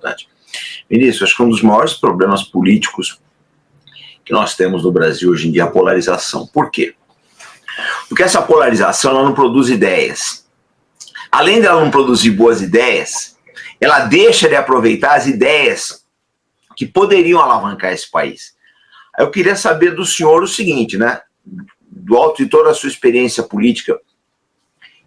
importante. Ministro, acho que um dos maiores problemas políticos que nós temos no Brasil hoje em dia é a polarização. Por quê? Porque essa polarização ela não produz ideias. Além dela não produzir boas ideias, ela deixa de aproveitar as ideias que poderiam alavancar esse país. Eu queria saber do senhor o seguinte, né? Do alto de toda a sua experiência política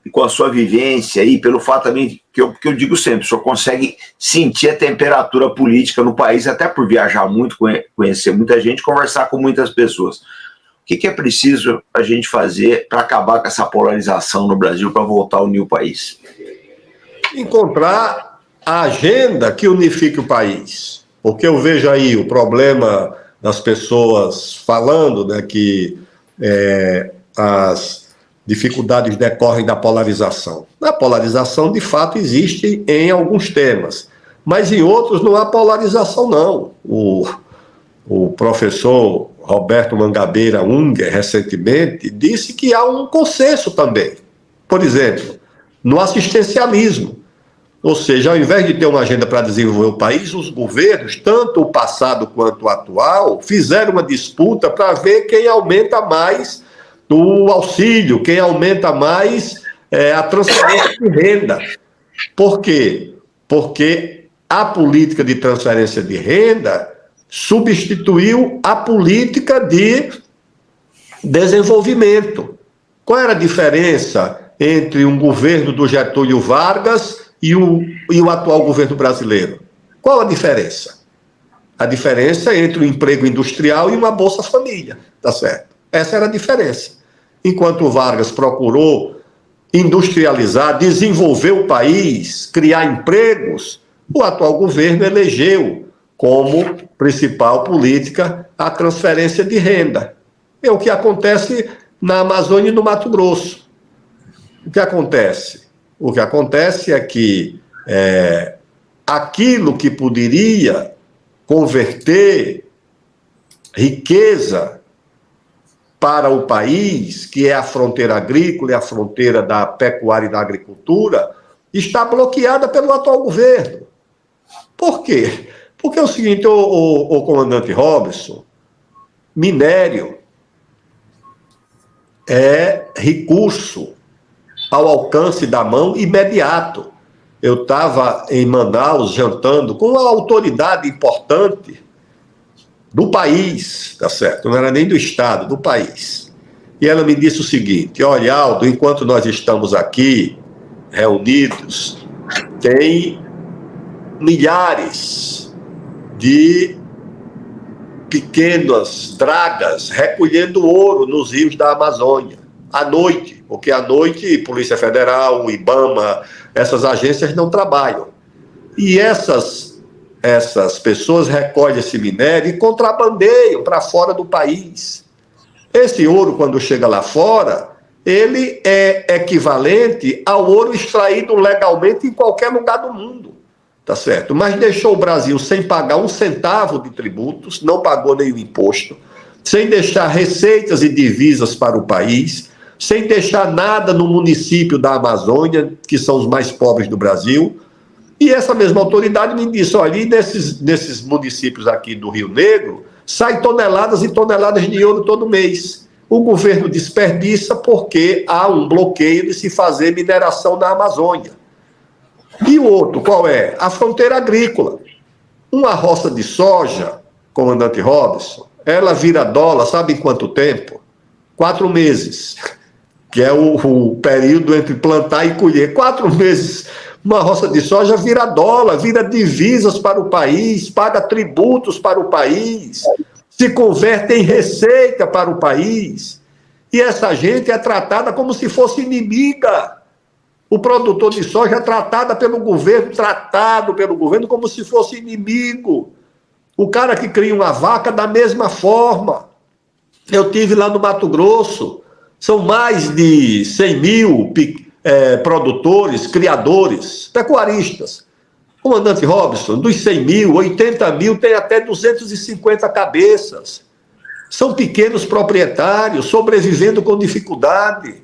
e com a sua vivência aí, pelo fato também que eu digo sempre, o senhor consegue sentir a temperatura política no país, até por viajar muito, conhecer muita gente, conversar com muitas pessoas. O que é preciso a gente fazer para acabar com essa polarização no Brasil, para voltar a unir o país? Encontrar a agenda que unifique o país. Porque eu vejo aí o problema das pessoas falando, né, que as dificuldades decorrem da polarização. A polarização, de fato, existe em alguns temas, mas em outros não há polarização, não. O professor Roberto Mangabeira Unger, recentemente, disse que há um consenso também. Por exemplo, no assistencialismo. Ou seja, ao invés de ter uma agenda para desenvolver o país, os governos, tanto o passado quanto o atual, fizeram uma disputa para ver quem aumenta mais o auxílio, quem aumenta mais a transferência de renda. Por quê? Porque a política de transferência de renda substituiu a política de desenvolvimento. Qual era a diferença entre um governo do Getúlio Vargas e o atual governo brasileiro? Qual a diferença? A diferença é entre o emprego industrial e uma Bolsa Família, tá certo? Essa era a diferença. Enquanto o Vargas procurou industrializar, desenvolver o país, criar empregos, o atual governo elegeu como principal política a transferência de renda. É o que acontece na Amazônia e no Mato Grosso. O que acontece? O que acontece é que aquilo que poderia converter riqueza para o país, que é a fronteira agrícola e a fronteira da pecuária e da agricultura, está bloqueada pelo atual governo. Por quê? Porque é o seguinte, o comandante Robson, minério é recurso ao alcance da mão imediato. Eu estava em Manaus jantando com uma autoridade importante do país, tá certo? Não era nem do estado, do país. E ela me disse o seguinte: olha, Aldo, enquanto nós estamos aqui reunidos, tem milhares de pequenas dragas recolhendo ouro nos rios da Amazônia, à noite, porque à noite Polícia Federal, o IBAMA, essas agências não trabalham. E essas pessoas recolhem esse minério e contrabandeiam para fora do país. Esse ouro, quando chega lá fora, ele é equivalente ao ouro extraído legalmente em qualquer lugar do mundo, tá certo? Mas deixou o Brasil sem pagar um centavo de tributos, não pagou nenhum imposto, sem deixar receitas e divisas para o país, sem deixar nada no município da Amazônia, que são os mais pobres do Brasil. E essa mesma autoridade me disse: olha, nesses municípios aqui do Rio Negro, sai toneladas e toneladas de ouro todo mês. O governo desperdiça porque há um bloqueio de se fazer mineração na Amazônia. E o outro, qual é? A fronteira agrícola. Uma roça de soja, comandante Robson, ela vira dólar, sabe em quanto tempo? 4 meses, que é o período entre plantar e colher. 4 meses. Uma roça de soja vira dólar, vira divisas para o país, paga tributos para o país, se converte em receita para o país. E essa gente é tratada como se fosse inimiga. O produtor de soja é tratado pelo governo como se fosse inimigo. O cara que cria uma vaca da mesma forma. Eu tive lá no Mato Grosso, são mais de 100 mil produtores, criadores, pecuaristas. Comandante Robson, dos 100 mil, 80 mil tem até 250 cabeças. São pequenos proprietários, sobrevivendo com dificuldade,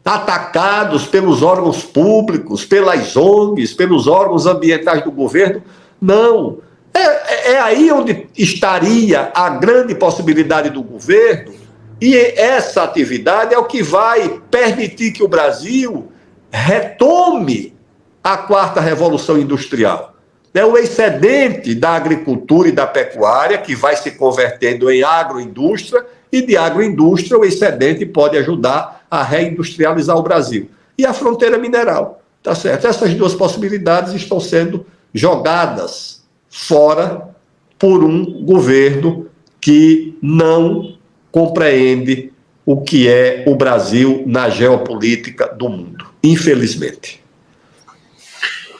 atacados pelos órgãos públicos, pelas ONGs, pelos órgãos ambientais do governo, Não. É aí onde estaria a grande possibilidade do governo, e essa atividade é o que vai permitir que o Brasil retome a quarta revolução industrial. É o excedente da agricultura e da pecuária que vai se convertendo em agroindústria, e de agroindústria o excedente pode ajudar a reindustrializar o Brasil. E a fronteira mineral, tá certo? Essas duas possibilidades estão sendo jogadas fora por um governo que não compreende o que é o Brasil na geopolítica do mundo, infelizmente.